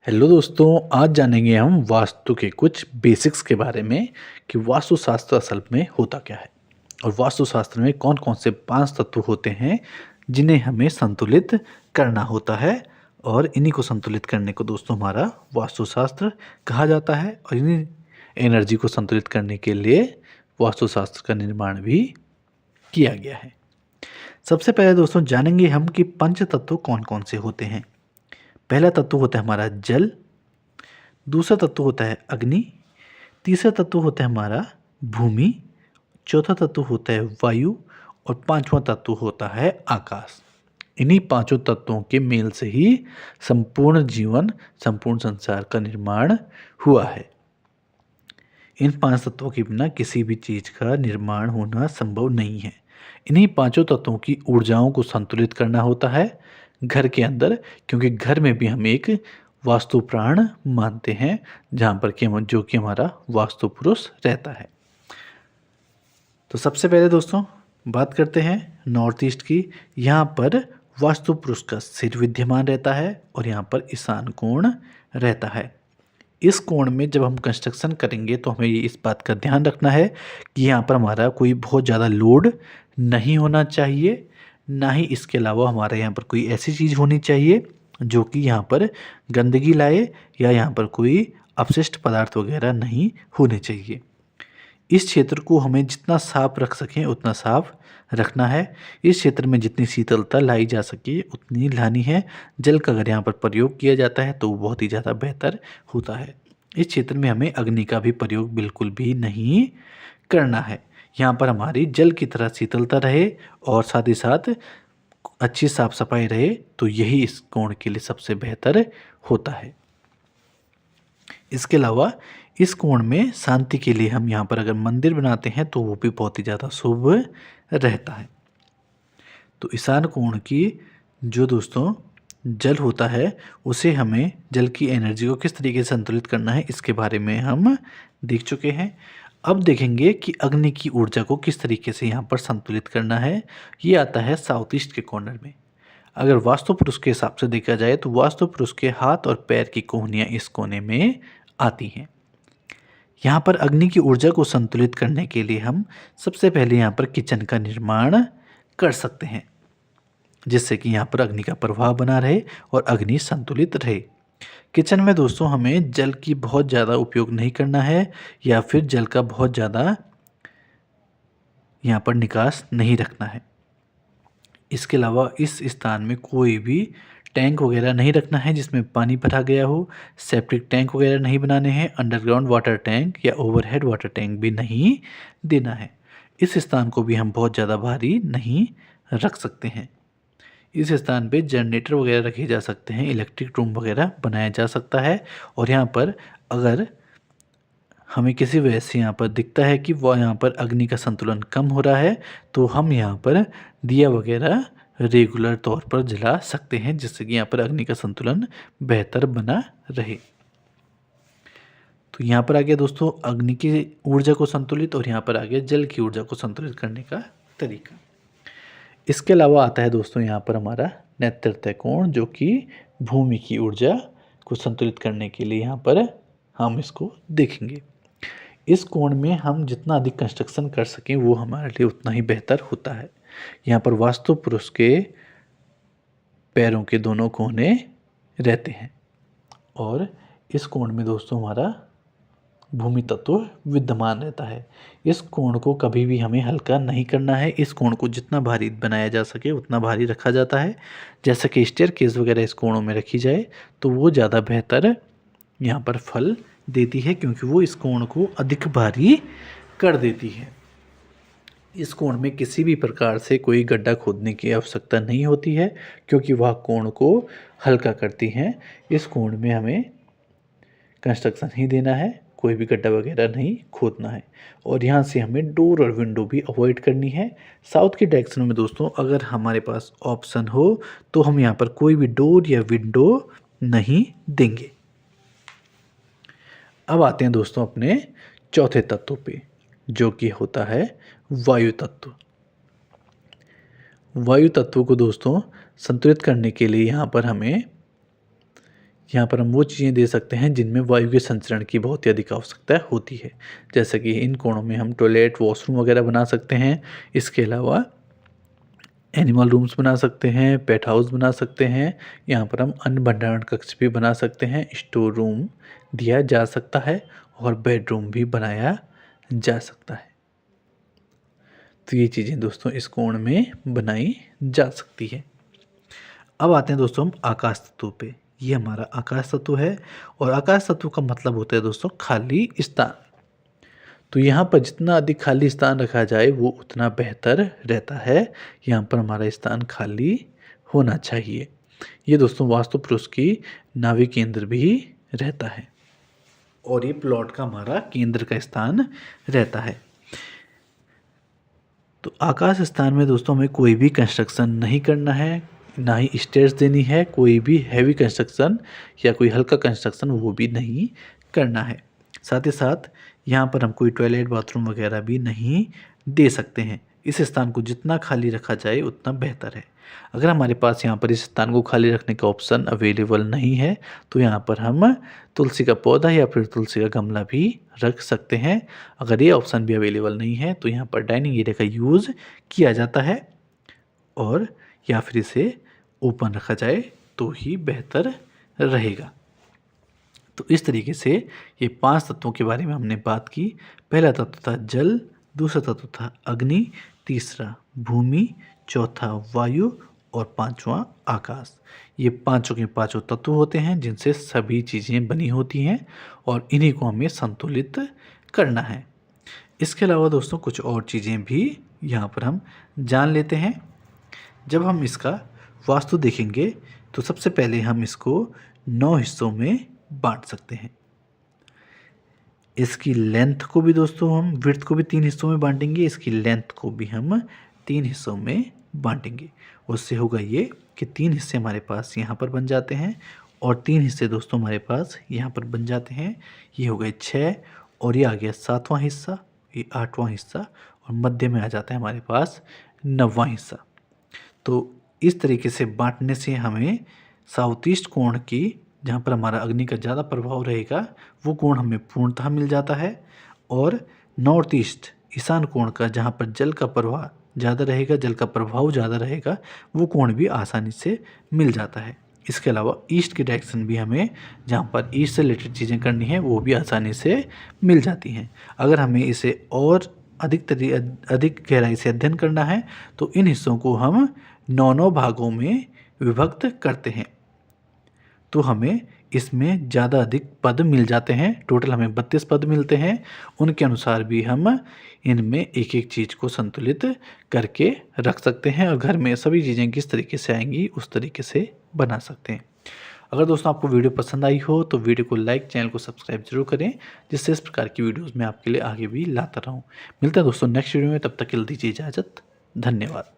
Hello दोस्तों, आज जानेंगे हम वास्तु के कुछ बेसिक्स के बारे में कि वास्तुशास्त्र असल में होता क्या है और वास्तुशास्त्र में कौन कौन से 5 तत्व होते हैं जिन्हें हमें संतुलित करना होता है और इन्हीं को संतुलित करने को दोस्तों हमारा वास्तुशास्त्र कहा जाता है और इन्हीं एनर्जी को संतुलित करने के लिए वास्तुशास्त्र का निर्माण भी किया गया है। सबसे पहले दोस्तों जानेंगे हम कि पंच तत्व कौन कौन से होते हैं। पहला तत्व होता है हमारा जल, दूसरा तत्व होता है अग्नि, तीसरा तत्व होता है हमारा भूमि, चौथा तत्व होता है वायु और पांचवा तत्व होता है आकाश। इन्हीं पांचों तत्वों के मेल से ही संपूर्ण जीवन, संपूर्ण संसार का निर्माण हुआ है। इन 5 तत्वों के बिना किसी भी चीज़ का निर्माण होना संभव नहीं है। इन्हीं पांचों तत्वों की ऊर्जाओं को संतुलित करना होता है घर के अंदर, क्योंकि घर में भी हम एक वास्तु प्राण मानते हैं जहाँ पर कि जो कि हमारा वास्तु पुरुष रहता है। तो सबसे पहले दोस्तों बात करते हैं नॉर्थ ईस्ट की। यहाँ पर वास्तु पुरुष का सिर विद्यमान रहता है और यहाँ पर ईशान कोण रहता है। इस कोण में जब हम कंस्ट्रक्शन करेंगे तो हमें इस बात का ध्यान रखना है कि यहाँ पर हमारा कोई बहुत ज़्यादा लोड नहीं होना चाहिए, ना ही इसके अलावा हमारे यहाँ पर कोई ऐसी चीज़ होनी चाहिए जो कि यहाँ पर गंदगी लाए या यहाँ पर कोई अपशिष्ट पदार्थ वगैरह नहीं होने चाहिए। इस क्षेत्र को हमें जितना साफ रख सकें उतना साफ रखना है। इस क्षेत्र में जितनी शीतलता लाई जा सके उतनी लानी है। जल का अगर यहाँ पर प्रयोग किया जाता है तो वो बहुत ही ज़्यादा बेहतर होता है। इस क्षेत्र में हमें अग्नि का भी प्रयोग बिल्कुल भी नहीं करना है। यहाँ पर हमारी जल की तरह शीतलता रहे और साथ ही साथ अच्छी साफ सफाई रहे, तो यही इस कोण के लिए सबसे बेहतर होता है। इसके अलावा इस कोण में शांति के लिए हम यहाँ पर अगर मंदिर बनाते हैं तो वो भी बहुत ही ज़्यादा शुभ रहता है। तो ईशान कोण की जो दोस्तों जल होता है उसे हमें जल की एनर्जी को किस तरीके से संतुलित करना है इसके बारे में हम देख चुके हैं। अब देखेंगे कि अग्नि की ऊर्जा को किस तरीके से यहाँ पर संतुलित करना है। ये आता है साउथ ईस्ट के कॉर्नर में। अगर वास्तु पुरुष के हिसाब से देखा जाए तो वास्तु पुरुष के हाथ और पैर की कोहनियाँ इस कोने में आती हैं। यहाँ पर अग्नि की ऊर्जा को संतुलित करने के लिए हम सबसे पहले यहाँ पर किचन का निर्माण कर सकते हैं, जिससे कि यहाँ पर अग्नि का प्रभाव बना रहे और अग्नि संतुलित रहे। किचन में दोस्तों हमें जल की बहुत ज़्यादा उपयोग नहीं करना है या फिर जल का बहुत ज़्यादा यहाँ पर निकास नहीं रखना है। इसके अलावा इस स्थान में कोई भी टैंक वगैरह नहीं रखना है जिसमें पानी भरा गया हो। सेप्टिक टैंक वगैरह नहीं बनाने हैं। अंडरग्राउंड वाटर टैंक या ओवरहेड वाटर टैंक भी नहीं देना है। इस स्थान को भी हम बहुत ज़्यादा भारी नहीं रख सकते हैं। इस स्थान पे जनरेटर वगैरह रखे जा सकते हैं, इलेक्ट्रिक रूम वगैरह बनाया जा सकता है। और यहाँ पर अगर हमें किसी वजह से यहाँ पर दिखता है कि वह यहाँ पर अग्नि का संतुलन कम हो रहा है तो हम यहाँ पर दिया वगैरह रेगुलर तौर पर जला सकते हैं, जिससे कि यहाँ पर अग्नि का संतुलन बेहतर बना रहे। तो यहाँ पर आ गया दोस्तों अग्नि की ऊर्जा को संतुलित और यहाँ पर आ गया जल की ऊर्जा को संतुलित करने का तरीका। इसके अलावा आता है दोस्तों यहाँ पर हमारा नेतृत्व कोण, जो कि भूमि की ऊर्जा को संतुलित करने के लिए यहाँ पर हम इसको देखेंगे। इस कोण में हम जितना अधिक कंस्ट्रक्शन कर सकें वो हमारे लिए उतना ही बेहतर होता है। यहाँ पर वास्तु पुरुष के पैरों के दोनों कोने रहते हैं और इस कोण में दोस्तों हमारा भूमि तत्व विद्यमान रहता है। इस कोण को कभी भी हमें हल्का नहीं करना है। इस कोण को जितना भारी बनाया जा सके उतना भारी रखा जाता है। जैसा कि स्टेयरकेस वगैरह इस कोणों में रखी जाए तो वो ज़्यादा बेहतर यहाँ पर फल देती है, क्योंकि वो इस कोण को अधिक भारी कर देती है। इस कोण में किसी भी प्रकार से कोई गड्ढा खोदने की आवश्यकता नहीं होती है, क्योंकि वह कोण को हल्का करती हैं। इस कोण में हमें कंस्ट्रक्शन ही देना है, कोई भी गड्ढा वगैरह नहीं खोदना है। और यहाँ से हमें डोर और विंडो भी अवॉइड करनी है। साउथ की डायरेक्शन में दोस्तों अगर हमारे पास ऑप्शन हो तो हम यहाँ पर कोई भी डोर या विंडो नहीं देंगे। अब आते हैं दोस्तों अपने चौथे तत्व पे, जो कि होता है वायु तत्व। वायु तत्व को दोस्तों संतुलित करने के लिए यहाँ पर हमें यहाँ पर हम वो चीज़ें दे सकते हैं जिनमें वायु के संचरण की बहुत ही अधिक आवश्यकता होती है। जैसे कि इन कोणों में हम टॉयलेट, वॉशरूम वगैरह बना सकते हैं। इसके अलावा एनिमल रूम्स बना सकते हैं, पेट हाउस बना सकते हैं। यहाँ पर हम अन्न भंडारण कक्ष भी बना सकते हैं, स्टोर रूम दिया जा सकता है और बेडरूम भी बनाया जा सकता है। तो ये चीज़ें दोस्तों इस कोण में बनाई जा सकती है। अब आते हैं दोस्तों हम आकाश तत्व पे। ये हमारा आकाश तत्व है और आकाश तत्व का मतलब होता है दोस्तों खाली स्थान। तो यहाँ पर जितना अधिक खाली स्थान रखा जाए वो उतना बेहतर रहता है। यहाँ पर हमारा स्थान खाली होना चाहिए। ये दोस्तों वास्तु पुरुष की नाभि केंद्र भी रहता है और ये प्लॉट का हमारा केंद्र का स्थान रहता है। तो आकाश स्थान में दोस्तों हमें कोई भी कंस्ट्रक्शन नहीं करना है, ना ही स्टेयर्स देनी है। कोई भी हैवी कंस्ट्रक्शन या कोई हल्का कंस्ट्रक्शन वो भी नहीं करना है। साथ ही साथ यहाँ पर हम कोई टॉयलेट, बाथरूम वगैरह भी नहीं दे सकते हैं। इस स्थान को जितना खाली रखा जाए उतना बेहतर है। अगर हमारे पास यहाँ पर इस स्थान को खाली रखने का ऑप्शन अवेलेबल नहीं है तो यहाँ पर हम तुलसी का पौधा या फिर तुलसी का गमला भी रख सकते हैं। अगर ये ऑप्शन भी अवेलेबल नहीं है तो यहाँ पर डाइनिंग एरिया का यूज़ किया जाता है और या फिर इसे ओपन रखा जाए तो ही बेहतर रहेगा। तो इस तरीके से ये 5 तत्वों के बारे में हमने बात की। पहला तत्व था जल, दूसरा तत्व था अग्नि, तीसरा भूमि, चौथा वायु और पांचवा आकाश। ये पांचों के पांचों तत्व होते हैं जिनसे सभी चीज़ें बनी होती हैं और इन्हीं को हमें संतुलित करना है। इसके अलावा दोस्तों कुछ और चीज़ें भी यहाँ पर हम जान लेते हैं। जब हम इसका वास्तु देखेंगे तो सबसे पहले हम इसको 9 हिस्सों में बांट सकते हैं। इसकी लेंथ को भी दोस्तों हम विड्थ को भी 3 हिस्सों में बांटेंगे, इसकी लेंथ को भी हम 3 हिस्सों में बांटेंगे। उससे होगा ये कि 3 हिस्से हमारे पास यहाँ पर बन जाते हैं और 3 हिस्से दोस्तों हमारे पास यहाँ पर बन जाते हैं। ये हो गए 6 और ये आ गया 7वां हिस्सा, ये 8वां हिस्सा और मध्य में आ जाता है हमारे पास 9वां हिस्सा। तो इस तरीके से बांटने से हमें साउथ ईस्ट कोण की, जहाँ पर हमारा अग्नि का ज़्यादा प्रभाव रहेगा, वो कोण हमें पूर्णतः मिल जाता है और नॉर्थ ईस्ट ईशान कोण का, जहाँ पर जल का प्रवाह ज़्यादा रहेगा, जल का प्रभाव ज़्यादा रहेगा, वो कोण भी आसानी से मिल जाता है। इसके अलावा ईस्ट की डायरेक्शन भी हमें, जहाँ पर ईस्ट से रिलेटेड चीज़ें करनी है, वो भी आसानी से मिल जाती हैं। अगर हमें इसे और अधिक गहराई से अध्ययन करना है तो इन हिस्सों को हम 9 भागों में विभक्त करते हैं तो हमें इसमें ज़्यादा अधिक पद मिल जाते हैं। टोटल हमें 32 पद मिलते हैं। उनके अनुसार भी हम इनमें एक एक चीज़ को संतुलित करके रख सकते हैं और घर में सभी चीज़ें किस तरीके से आएंगी उस तरीके से बना सकते हैं। अगर दोस्तों आपको वीडियो पसंद आई हो तो वीडियो को लाइक, चैनल को सब्सक्राइब जरूर करें, जिससे इस प्रकार की वीडियोज़ मैं आपके लिए आगे भी लाता रहूँ। मिलता है दोस्तों नेक्स्ट वीडियो में, तब तक के लिए दीजिए इजाज़त। धन्यवाद।